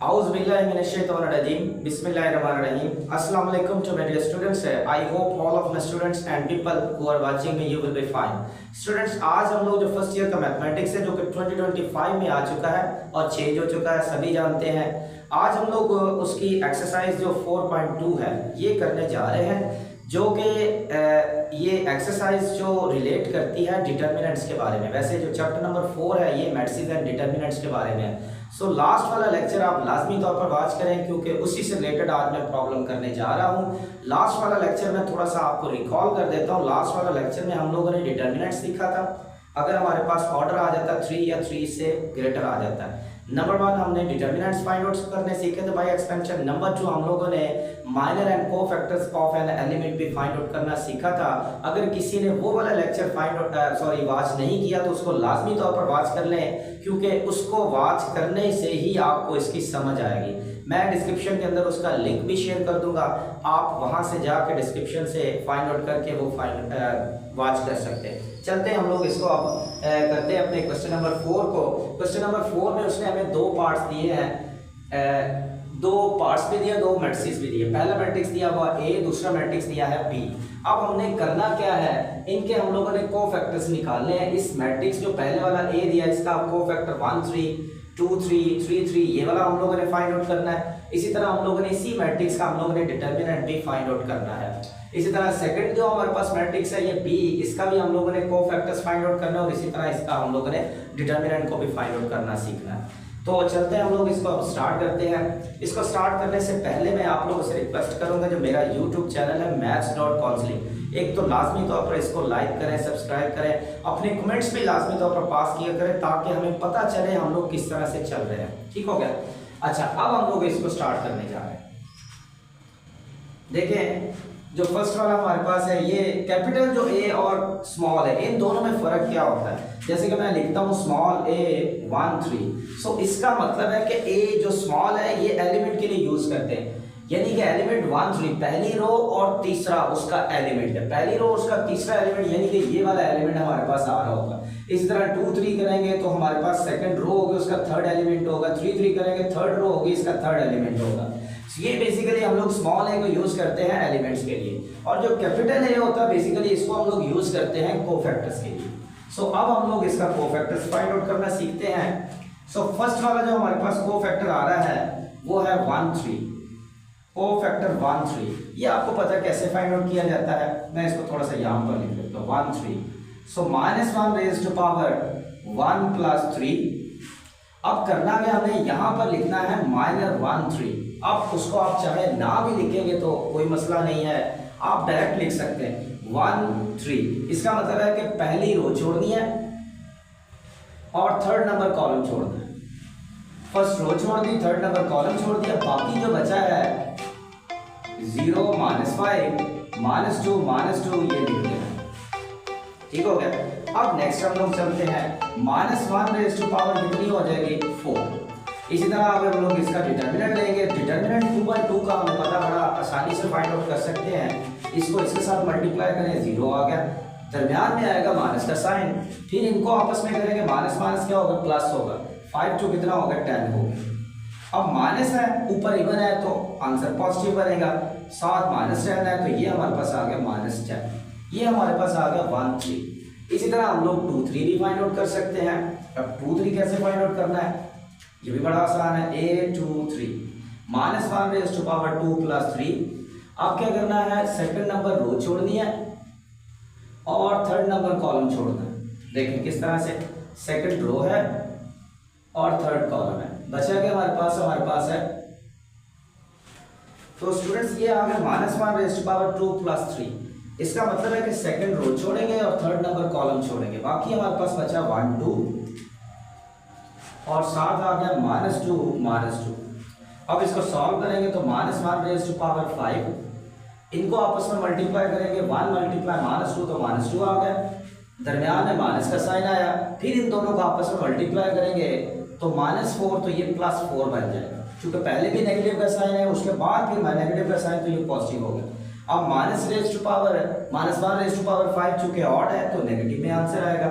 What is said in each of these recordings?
Auzubillahiminash-shaytanir-rajim. Bismillahir-rahmanir-rahim. Assalamu alaikum to my dear students. I hope all of my students and people who are watching me you will be fine. Students, आज हम लोग जो first year का mathematics है जो कि 2025 में आ चुका है और चेंज हो चुका है, सभी जानते हैं। आज हम लोग उसकी एक्सरसाइज जो 4.2 है ये करने जा रहे हैं, जो कि ये एक्सरसाइज जो रिलेट करती है डिटर्मिनेंट्स के बारे में। वैसे जो चैप्टर नंबर 4 है ये मैट्रिसेस एंड डिटर्मिनेंट्स के बारे में है। सो लास्ट वाला लेक्चर आप लाजमी तौर पर वॉच करें क्योंकि उसी से रिलेटेड आज मैं प्रॉब्लम करने जा रहा हूँ। लास्ट वाला लेक्चर मैं थोड़ा सा आपको रिकॉल कर देता हूँ। लास्ट वाला लेक्चर में हम लोगों ने डिटर्मिनेंट्स सीखा था। अगर हमारे पास ऑर्डर आ जाता है 3 या 3 से ग्रेटर आ जाता है। नंबर 1 हमने डिटर्मिनेंट्स फाइंड आउट करने सीखे थे बाय एक्सपेंशन। नंबर 2 हम लोगों ने minor and cofactors of an element भी फाइंड आउट करना सीखा था। अगर किसी ने वो वाला लेक्चर वॉच नहीं किया तो उसको लाजमी तौर पर वॉच कर लें, क्योंकि उसको वॉच करने से ही आपको इसकी समझ आएगी। मैं डिस्क्रिप्शन के अंदर उसका लिंक भी शेयर कर दूंगा, आप वहां से जाकर डिस्क्रिप्शन से फाइंड आउट करके वो वॉच कर सकते हैं। चलते हैं हम लोग इसको अब करते हैं अपने क्वेश्चन नंबर 4 को। क्वेश्चन नंबर 4 में उसने हमें 2 पार्ट्स दिए हैं, 2 पार्ट्स भी दिए, 2 मैट्रिसेस भी दिए। पहला मैट्रिक्स दिया हुआ A, दूसरा मैट्रिक्स दिया है B। अब हमने करना क्या है, इनके हम लोगों ने कोफैक्टर्स निकालने हैं। इस मैट्रिक्स जो पहले वाला A दिया इसका कोफैक्टर 1 3 2 3 3 3 ये वाला हम लोगों ने फाइंड आउट करना है। इसी तरह हम लोगों ने इसी मैट्रिक्स का हम लोगों ने डिटर्मिनेंट भी फाइंड आउट करना है। इसी तरह सेकंड जो हमारे पास मैट्रिक्स है ये B, इसका भी हम लोगों ने कोफैक्टर्स फाइंड आउट करना है और इसी तरह इसका हम लोगों ने डिटर्मिनेंट को भी फाइंड आउट करना सीखना है। तो चलते हैं हम लोग इसको अब स्टार्ट करते हैं। इसको स्टार्ट करने से पहले मैं आप लोगों से रिक्वेस्ट करूंगा, जो मेरा YouTube चैनल है maths.counseling, एक तो लाजमी तौर पर इसको लाइक करें, सब्सक्राइब करें, अपने कमेंट्स भी लाजमी तौर पर पास किया करें ताकि हमें पता चले हम लोग किस तरह से चल रहे हैं। ठीक हो गया? अच्छा, अब हम लोग इसको स्टार्ट करने जा रहे हैं। देखें, जो फर्स्ट वाला हमारे पास है ये कैपिटल जो A और स्मॉल है, इन दोनों में फर्क क्या होता है। जैसे कि मैं लिखता हूँ स्मॉल a 1 3, सो इसका मतलब है कि A जो स्मॉल है ये एलिमेंट के लिए यूज करते हैं, यानी कि एलिमेंट 1 3 पहली रो और तीसरा उसका एलिमेंट है, पहली रो उसका तीसरा एलिमेंट, यानी कि ये वाला एलिमेंट हमारे पास आ रहा होगा। इस तरह 2 3 करेंगे तो हमारे पास सेकंड रो होगी, उसका थर्ड एलिमेंट होगा। 3 3 करेंगे थर्ड रो होगी, इसका थर्ड एलिमेंट होगा। ये बेसिकली हम लोग स्मॉल a को यूज करते हैं एलिमेंट्स के लिए, और जो कैपिटल A होता है बेसिकली इसको हम लोग यूज करते हैं कोफैक्टर्स के लिए। सो अब हम लोग इसका कोफैक्टर्स फाइंड आउट करना सीखते हैं। सो फर्स्ट वाला जो हमारे पास कोफैक्टर आ रहा है वो है 1 3, कोफैक्टर 1 3। ये आपको पता है कैसे फाइंड आउट किया जाता है, मैं इसको थोड़ा सा यहाँ पर लिख देता हूँ 1 3। सो -1 रेज़ टू पावर 1 + 3। अब करना क्या, हमें यहाँ पर लिखना है -1 3। अब उसको आप चाहे ना भी लिखेंगे तो कोई मसला नहीं है, आप डायरेक्ट लिख सकते हैं 1 3। इसका मतलब है कि पहली रो छोड़नी है और थर्ड नंबर कॉलम छोड़ना है। फर्स्ट रो छोड़ दी, थर्ड नंबर कॉलम छोड़ दिया, बाकी जो बचा है 0 -5 -2 ये लिख देना। ठीक हो गया? अब नेक्स्ट हम लोग चलते हैं, -1 रेज़ टू पावर कितनी हो जाएगी 4। इसी तरह अगर हम लोग इसका डिटर्मिनेंट लेंगे, डिटर्मिनेंट 2/2 का हमें पता बड़ा आसानी से फाइंड आउट कर सकते हैं। इसको इसके साथ मल्टीप्लाई करें, 0 आ गया, दरमियान में आएगा माइनस का साइन, फिर इनको आपस में करेंगे, माइनस क्या होगा, प्लस होगा। 5 2 कितना होगा, 10 होगा। अब माइनस है, ऊपर इवन है तो आंसर पॉजिटिव बनेगा, साथ माइनस रहना है तो ये हमारे पास आ गया -10, ये हमारे पास आ गया 1 3। इसी तरह हम लोग 2 3 भी फाइंड आउट कर सकते हैं। अब 2 3 कैसे फाइंड आउट करना है, ये भी बड़ा आसान है। A 2 3 -1 raise to power 2 + 3। अब क्या करना है, सेकंड नंबर रो छोड़नी है और थर्ड नंबर कॉलम छोड़ना है। देखिए किस तरह से, सेकंड रो है और थर्ड कॉलम है, बचा क्या हमारे पास है। तो स्टूडेंट्स ये आ गया -1 रेज़ टू पावर 2 + 3। इसका मतलब है कि सेकंड रो छोड़ेंगे और थर्ड नंबर कॉलम छोड़ेंगे, बाकी हमारे पास बचा 1 2 और साथ आ गया -2। अब इसको सॉल्व करेंगे तो -1 रेज़ टू पावर 5, इनको आपस में मल्टीप्लाई करेंगे, 1 × -2 तो -2 आ गया, दरमियान में माइनस का साइन आया, फिर इन दोनों को आपस में मल्टीप्लाई करेंगे तो -4 तो ये +4 बन जाएगा, क्योंकि पहले भी नेगेटिव का साइन है, उसके बाद फिर नेगेटिव का साइन तो ये पॉजिटिव हो गया। अब -1 रेज़ टू पावर 5 चूंकि ऑड है तो नेगेटिव में आंसर आएगा।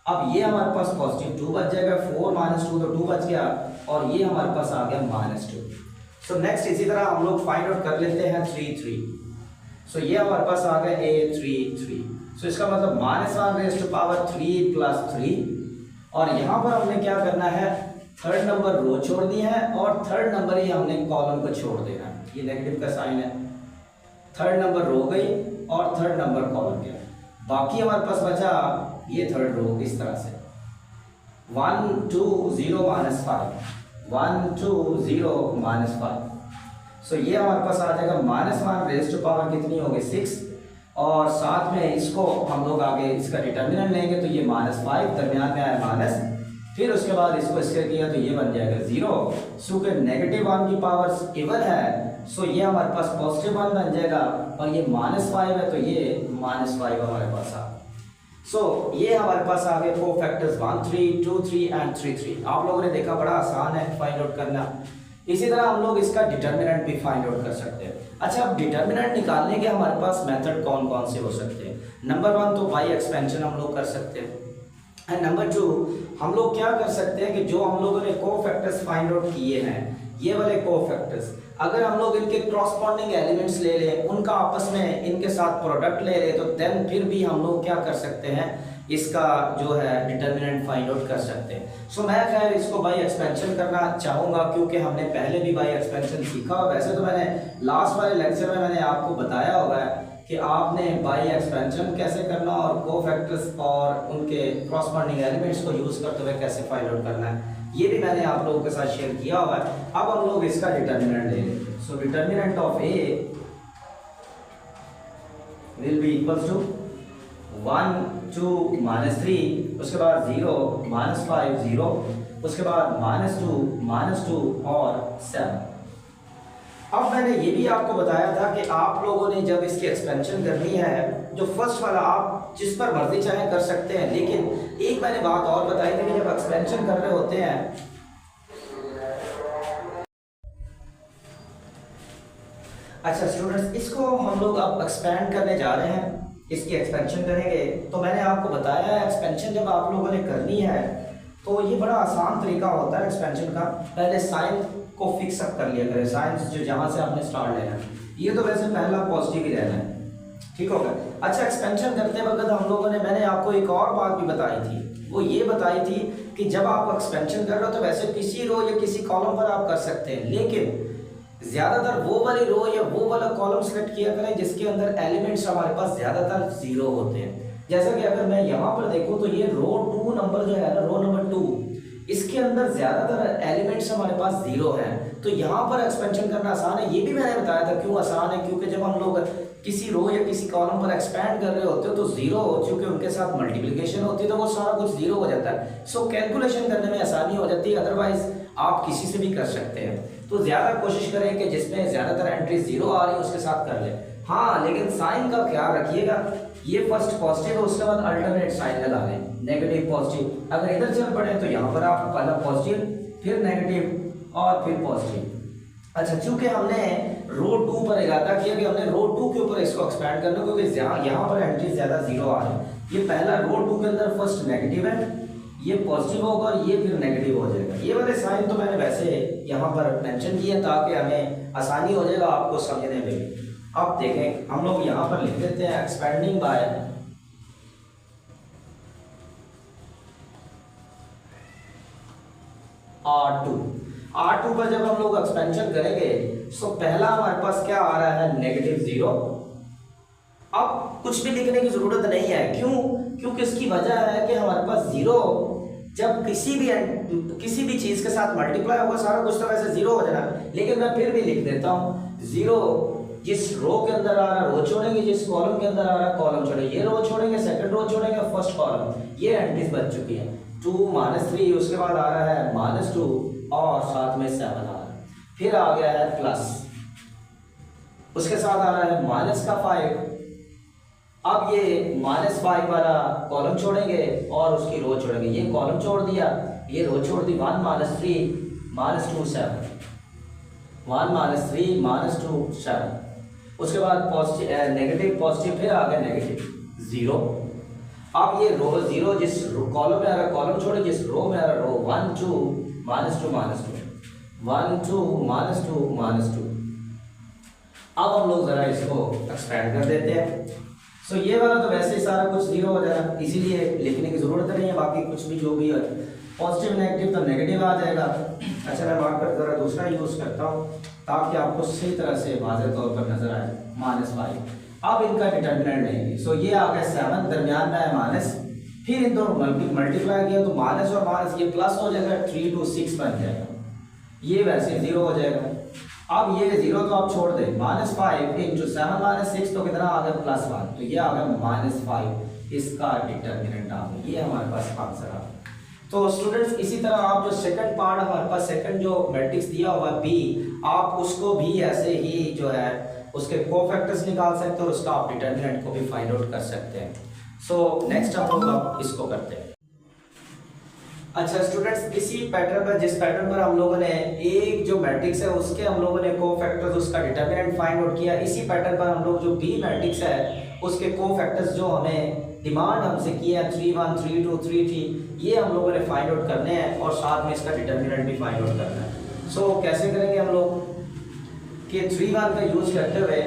अब ये हमारे पास पॉजिटिव 2 बच जाएगा, 4 माइनस 2 तो 2 बच गया, और ये हमारे पास आ गया -2। सो नेक्स्ट इसी तरह हम लोग फाइंड आउट कर लेते हैं 3 3। सो ये हमारे पास आ गया A 3 3। सो इसका मतलब -1⁻³ + 3, और यहाँ पर हमने क्या करना है, थर्ड नंबर रो छोड़नी है और थर्ड नंबर ही हमने कॉलम को छोड़ देना है। ये नेगेटिव का साइन है, थर्ड नंबर रो गई और थर्ड नंबर कॉलम गया, बाकी हमारे पास बचा ये थर्ड रो इस तरह से 1 2 0 -5 1 2 0 -5। सो ये हमारे पास आ जाएगा -1 कितनी होगी 6, और साथ में इसको हम लोग आगे इसका डिटर्मिनेंट लेंगे तो ये -5 दरमियान में आया माइनस, फिर उसके बाद इसको इसके किया तो ये बन जाएगा 0। क्योंकि -1 की पावर इवन है, सो ये हमारे पास +1 बन जाएगा, और ये -5 है तो ये -5 हमारे पास आ। सो ये हमारे पास आ गए कोफैक्टर्स 1 3 2 3 एंड 3 3। आप लोगों ने देखा बड़ा आसान है फाइंड आउट करना। इसी तरह हम लोग इसका डिटर्मिनेंट भी फाइंड आउट कर सकते हैं। अच्छा, अब डिटर्मिनेंट निकालने के हमारे पास मेथड कौन कौन से हो सकते हैं। नंबर 1 तो बाई एक्सपेंशन हम लोग कर सकते हैं, एंड नंबर 2 हम लोग क्या कर सकते हैं कि जो हम लोगों ने कोफैक्टर्स फाइंड आउट किए हैं, ये वाले कोफैक्टर्स अगर हम लोग इनके क्रॉसपॉन्डिंग एलिमेंट्स ले लें, उनका आपस में इनके साथ प्रोडक्ट ले लें, तो देन फिर भी हम लोग क्या कर सकते हैं, इसका जो है डिटर्मिनेंट फाइंड आउट कर सकते हैं। सो मैं खैर इसको बाई एक्सपेंशन करना चाहूँगा, क्योंकि हमने पहले भी बाई एक्सपेंशन सीखा। वैसे तो मैंने लास्ट वाले लेक्चर में मैंने आपको बताया होगा कि आपने बाई एक्सपेंशन कैसे करना और कोफैक्टर्स और उनके क्रॉसपॉन्डिंग एलिमेंट्स को यूज़ करते हुए कैसे फाइंड आउट करना है, ये भी मैंने आप लोगों के साथ शेयर किया हुआ है। अब हम लोग इसका डिटर्मिनेंट ले लेते हैं। So determinant of A will be equals to 1 2 -3, उसके बाद 0 -5 0, उसके बाद -2 और 7। अब मैंने ये भी आपको बताया था कि आप लोगों ने जब इसकी एक्सपेंशन करनी है, जो फर्स्ट वाला आप जिस पर मर्जी चाहे कर सकते हैं, लेकिन एक मैंने बात और बताई थी कि जब एक्सपेंशन कर रहे होते हैं, अच्छा स्टूडेंट्स, इसको हम लोग अब एक्सपेंड करने जा रहे हैं, इसकी एक्सपेंशन करेंगे। तो मैंने आपको बताया है एक्सपेंशन जब आप लोगों ने करनी है तो ये बड़ा आसान तरीका होता है एक्सपेंशन का। पहले साइन को फिक्स अप कर लिया करें, साइंस जो जहाँ से आपने स्टार्ट लेना है, ये तो वैसे पहला पॉजिटिव ही रहना है, ठीक होगा। अच्छा, एक्सपेंशन करते वक्त हम लोगों ने, मैंने आपको एक और बात भी बताई थी, वो ये बताई थी कि जब आप एक्सपेंशन कर रहे हो तो वैसे किसी रो या किसी कॉलम पर आप कर सकते हैं, लेकिन ज्यादातर वो वाली रो या वो वाला कॉलम सेलेक्ट किया करें जिसके अंदर एलिमेंट्स हमारे पास ज्यादातर 0 होते हैं। जैसा कि अगर मैं यहाँ पर देखूँ तो ये रो 2 नंबर जो है ना, रो नंबर 2, इसके अंदर ज्यादातर एलिमेंट्स हमारे पास 0 हैं, तो यहाँ पर एक्सपेंशन करना आसान है। ये भी मैंने बताया था क्यों आसान है, क्योंकि जब हम लोग किसी रो या किसी कॉलम पर एक्सपैंड कर रहे होते हो तो 0, चूंकि उनके साथ मल्टीप्लिकेशन होती है तो वो सारा कुछ 0 हो जाता है। सो कैलकुलेशन करने में आसानी हो जाती है, अदरवाइज आप किसी से भी कर सकते हैं। तो ज्यादा कोशिश करें कि जिसमें ज्यादातर एंट्री 0 आ रही है उसके साथ कर ले। हाँ, लेकिन साइन का ख्याल रखिएगा, ये फर्स्ट पॉजिटिव है, उसके बाद अल्टरनेट साइन लगा लें, नेगेटिव पॉजिटिव। अगर इधर चल पड़े तो यहाँ पर आप पहला पॉजिटिव, फिर नेगेटिव और फिर पॉजिटिव। अच्छा, चूंकि हमने रो 2 पर इरादा किया कि हमने रो 2 के ऊपर इसको एक्सपैंड करना, क्योंकि यहाँ पर एंट्री ज्यादा 0 आ रही है। ये पहला रो 2 के अंदर फर्स्ट नेगेटिव है, ये पॉजिटिव होगा और ये फिर नेगेटिव हो जाएगा। ये वाले साइन तो मैंने वैसे यहाँ पर मेंशन किए ताकि हमें आसानी हो जाएगा आपको समझने में। अब देखें, हम लोग यहाँ पर लिख देते हैं एक्सपेंडिंग बाय R2 पर जब हम लोग एक्सपेंशन करेंगे तो पहला हमारे पास क्या आ रहा है, -0। अब कुछ भी लिखने की जरूरत नहीं है, क्यों? क्योंकि इसकी वजह है कि हमारे पास 0 जब किसी भी चीज के साथ मल्टीप्लाई होगा, सारा कुछ तो वैसे 0 हो जाना, लेकिन मैं फिर भी लिख देता हूँ 0। जिस रो के अंदर आ रहा रो छोड़ेंगे, जिस कॉलम के अंदर आ रहा कॉलम छोड़ेंगे, ये रो छोड़ेंगे, सेकंड रो छोड़ेंगे, फर्स्ट कॉलम, ये एंट्रीज बच चुकी है। 2 -3, उसके बाद आ रहा है -2 और साथ में 7 आ रहा है, फिर आ गया है प्लस, उसके साथ आ रहा है -5। अब ये -5 वाला कॉलम छोड़ेंगे और उसकी रो छोड़ेंगे, ये कॉलम छोड़ दिया, ये रो छोड़ दी, 1 -3 -2 7, 1 -3 -2 7, उसके बाद पॉजिटिव नेगेटिव पॉजिटिव, फिर आ गया -0। अब ये रो जीरो जिस कॉलम में आ रहा है कॉलम छोड़े, जिस रो में आ रहा है रो, 1 2 -2 -2 1 2 -2 -2। अब हम लोग जरा इसको एक्सपेंड कर देते हैं। सो ये वाला तो वैसे ही सारा कुछ जीरो हो जाएगा, इसीलिए लिखने की जरूरत नहीं है, बाकी कुछ भी जो भी है पॉजिटिव नेगेटिव तो नेगेटिव आ जाएगा। अच्छा मैं वहाँ पर जरा दूसरा यूज करता हूँ ताकि आपको सही तरह से वाज़ेह तौर पर नजर आए। -5 अब इनका डिटर्मिनेंट लेंगे। सो ये आ गया 7, दरमियान में आया माइनस, फिर इन दोनों मल्टीप्लाई किया तो माइनस और माइनस ये प्लस हो जाएगा, 3 2 6 बन जाएगा, ये वैसे जीरो हो जाएगा। अब ये जीरो तो आप छोड़ दें, -5 इंटू 7 -6 तो कितना आ गया +1, तो ये आ गया -5, इसका डिटर्मिनेंट आ गया, ये हमारे पास आंसर आ गया। तो स्टूडेंट्स इसी तरह आप जो सेकंड पार्ट हमारे पास सेकंड जो मैट्रिक्स दिया हुआ है बी, आप उसको भी ऐसे ही जो है उसके कोफैक्टर्स निकाल सकते हैं और उसका आप डिटर्मिनेंट को भी फाइंड आउट कर सकते हैं। सो नेक्स्ट हम लोग इसको करते हैं। अच्छा स्टूडेंट्स इसी पैटर्न पर, जिस पैटर्न पर हम लोगों ने एक जो मैट्रिक्स है उसके हम लोगों ने कोफैक्टर्स उसका डिटर्मिनेंट फाइंड आउट किया, इसी पैटर्न पर हम लोग जो बी मैट्रिक्स है उसके कोफैक्टर्स जो हमें डिमांड हमसे किया 3 1 3 2 3 3, ये हम लोगों ने फाइंड आउट करने हैं और साथ में इसका डिटर्मिनेंट भी फाइंड आउट करना है। सो कैसे करेंगे हम लोग कि 3 1 का यूज करते हुए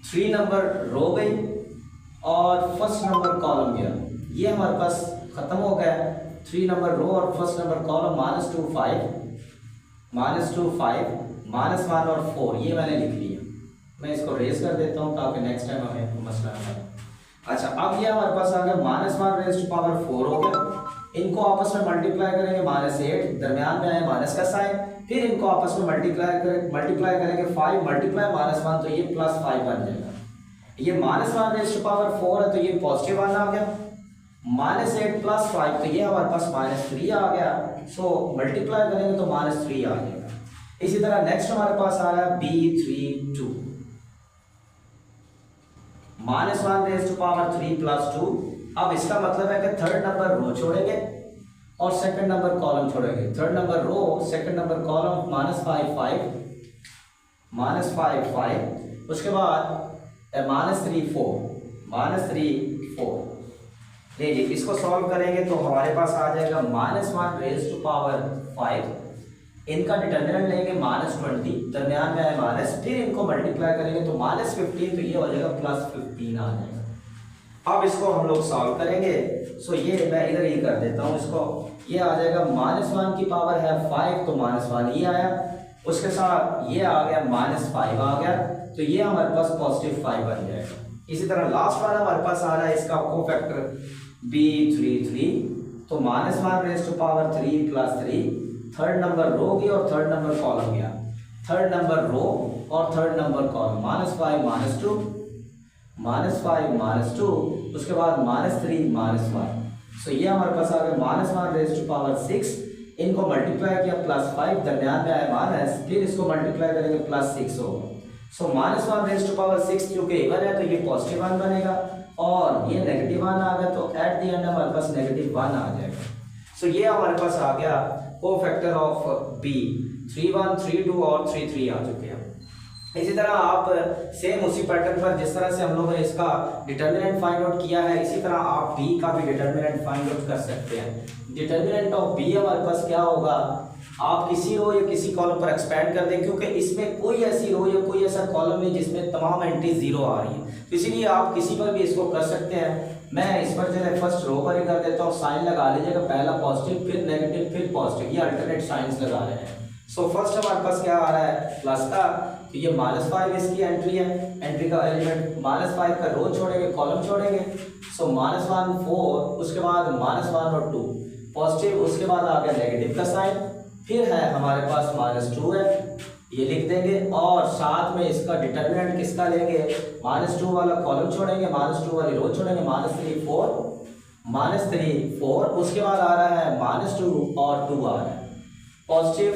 3 नंबर रो गई और फर्स्ट नंबर कॉलम गया, ये हमारे पास खत्म हो गया। 3 नंबर रो और फर्स्ट नंबर कॉलम -2 5 -1 और 4, ये मैंने लिख लिया। मैं इसको रेज कर देता हूँ ताकि नेक्स्ट टाइम हमें मसला ना आए। अच्छा अब ये हमारे पास आ गया -1 हो गया, इनको आपस में मल्टीप्लाई करेंगे -8, दरमियान में आया माइनस का साइन, फिर इनको आपस में मल्टीप्लाई करेंगे 5 मल्टीप्लाई -1 तो ये +5 बन जाएगा। ये -1 है तो ये पॉजिटिव 1 आ गया, -8 + 5 तो ये हमारे पास -3 आ गया। सो मल्टीप्लाई करेंगे तो -3 आ जाएगा। इसी तरह नेक्स्ट हमारे पास आ रहा है B32 -1 + 2। अब इसका मतलब है कि थर्ड नंबर रो छोड़ेंगे और सेकंड नंबर कॉलम छोड़ेंगे। Third number row second number column -5 5 उसके बाद -3 4 देखिए इसको सॉल्व करेंगे तो हमारे पास आ जाएगा -1 × 5, इनका डिटर्मिनेंट लेंगे -20, दरमियान में है माइनस, फिर इनको मल्टीप्लाई करेंगे तो -15 तो ये हो जाएगा +15 आ जाएगा। अब इसको हम लोग सॉल्व करेंगे। सो ये मैं इधर ही कर देता हूँ इसको, ये आ जाएगा -1 की पावर है 5 तो -1 ये आया, उसके साथ ये आ गया -5 आ गया, तो ये हमारे पास +5 बन जाएगा। इसी तरह लास्ट वाला हमारे पास आ रहा है इसका कोफैक्टर B33 तो -1 × 3 + 3, थर्ड नंबर रो गया और थर्ड नंबर कॉलम गया, थर्ड नंबर रो और थर्ड नंबर कॉलम -5 -2 उसके बाद -3 -1। सो ये हमारे पास आ गया -1 × 6, इनको मल्टीप्लाई किया +5, दरमियान में आया माइनस, फिर इसको मल्टीप्लाई करेंगे +6 होगा। सो -1 × 6 क्योंकि इवन है तो ये +1 बनेगा और ये -1 आ गया, तो एट द एंड हमारे पास -1 आ जाएगा। सो ये हमारे पास आ गया कोफैक्टर ऑफ B 3 1 3 2 और 3 3 आ चुके हैं। इसी तरह आप सेम उसी पैटर्न पर जिस तरह से हम लोगों ने इसका डिटर्मिनेंट फाइंड आउट किया है, इसी तरह आप B का भी डिटर्मिनेंट फाइंड आउट कर सकते हैं। डिटर्मिनेंट ऑफ B हमारे पास क्या होगा, आप किसी रो या किसी कॉलम पर एक्सपेंड कर दें, क्योंकि इसमें कोई ऐसी रो या कोई ऐसा कॉलम है जिसमें तमाम एंट्री 0 आ रही है, तो इसीलिए आप किसी पर भी इसको कर सकते हैं। मैं इस पर जो है फर्स्ट रो पर ही कर देता हूँ, साइन लगा लीजिएगा, पहला पॉजिटिव फिर नेगेटिव फिर पॉजिटिव, ये अल्टरनेट साइंस लगा रहे हैं। सो फर्स्ट हमारे पास क्या आ रहा है प्लस का, तो ये -5 इसकी एंट्री है, एंट्री का एलिमेंट -5 का रो छोड़ेंगे कॉलम छोड़ेंगे। सो -1 4 उसके बाद -1 और 2 पॉजिटिव, उसके बाद आ गया नेगेटिव का साइन, फिर है हमारे पास -2 है, ये लिख देंगे और साथ में इसका डिटर्मिनेंट किसका लेंगे, -2 वाला कॉलम छोड़ेंगे, -2 वाली रो छोड़ेंगे, -3 4 उसके बाद आ रहा है -2 और 2 आ रहा है, पॉजिटिव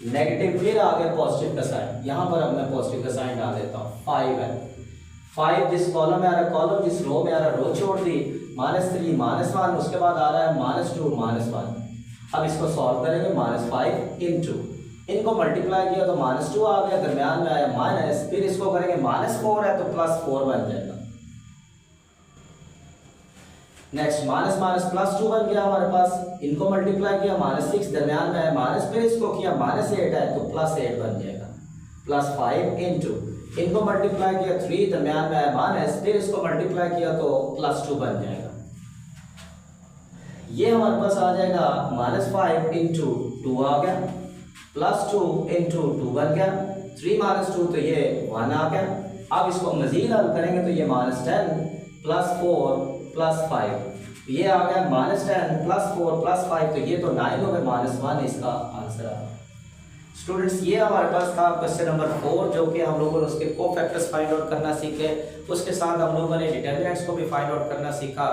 नेगेटिव फिर आ गया पॉजिटिव का साइन, यहाँ पर अब मैं पॉजिटिव का साइन डाल देता हूँ। 5 है, 5 जिस कॉलम में आ रहा है कॉलम, जिस रो में आ रहा है रो छोड़ दी, -3 -1 उसके बाद आ रहा है -2 -1। अब इसको सॉल्व करेंगे -5 इंटू, इनको मल्टीप्लाई किया तो -2 आ गया, दरमियान में आया माइनस, फिर इसको करेंगे -4 है तो +4 बन जाएगा। नेक्स्ट माइनस माइनस प्लस 2 बन गया हमारे पास, इनको मल्टीप्लाई किया -6 दरमियान में है माइनस, फिर इसको किया -8 है तो +8 बन जाएगा, +5 इंटू इनको मल्टीप्लाई किया 3 दरमियान में है माइनस, फिर इसको मल्टीप्लाई किया तो +2 बन जाएगा। ये हमारे पास आ जाएगा -5 इंटू 2 आ गया, +2 इंटू 2 बन गया, 3 - 2 तो ये 1 आ गया। अब इसको मजीद हल करेंगे तो ये -10 + 4 + 5 ये आ गया, -10 + 4 + 5 तो ये तो 9 हो गया, -1 इसका आंसर आ गया। स्टूडेंट्स ये हमारे पास था क्वेश्चन नंबर 4 जो कि हम लोगों ने उसके कोफैक्टर्स फाइंड आउट करना सीखे, उसके साथ हम लोगों ने डिटर्मिनेंट्स को भी फाइंड आउट करना सीखा।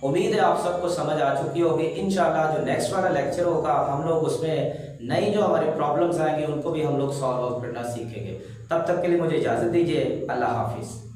उम्मीद है आप सबको समझ आ चुकी होगी। इंशाल्लाह जो नेक्स्ट वाला लेक्चर होगा हम लोग उसमें नई जो हमारी प्रॉब्लम्स आएंगी उनको भी हम लोग सॉल्व आउट करना सीखेंगे। तब तक के लिए मुझे इजाज़त दीजिए। अल्लाह हाफिज़।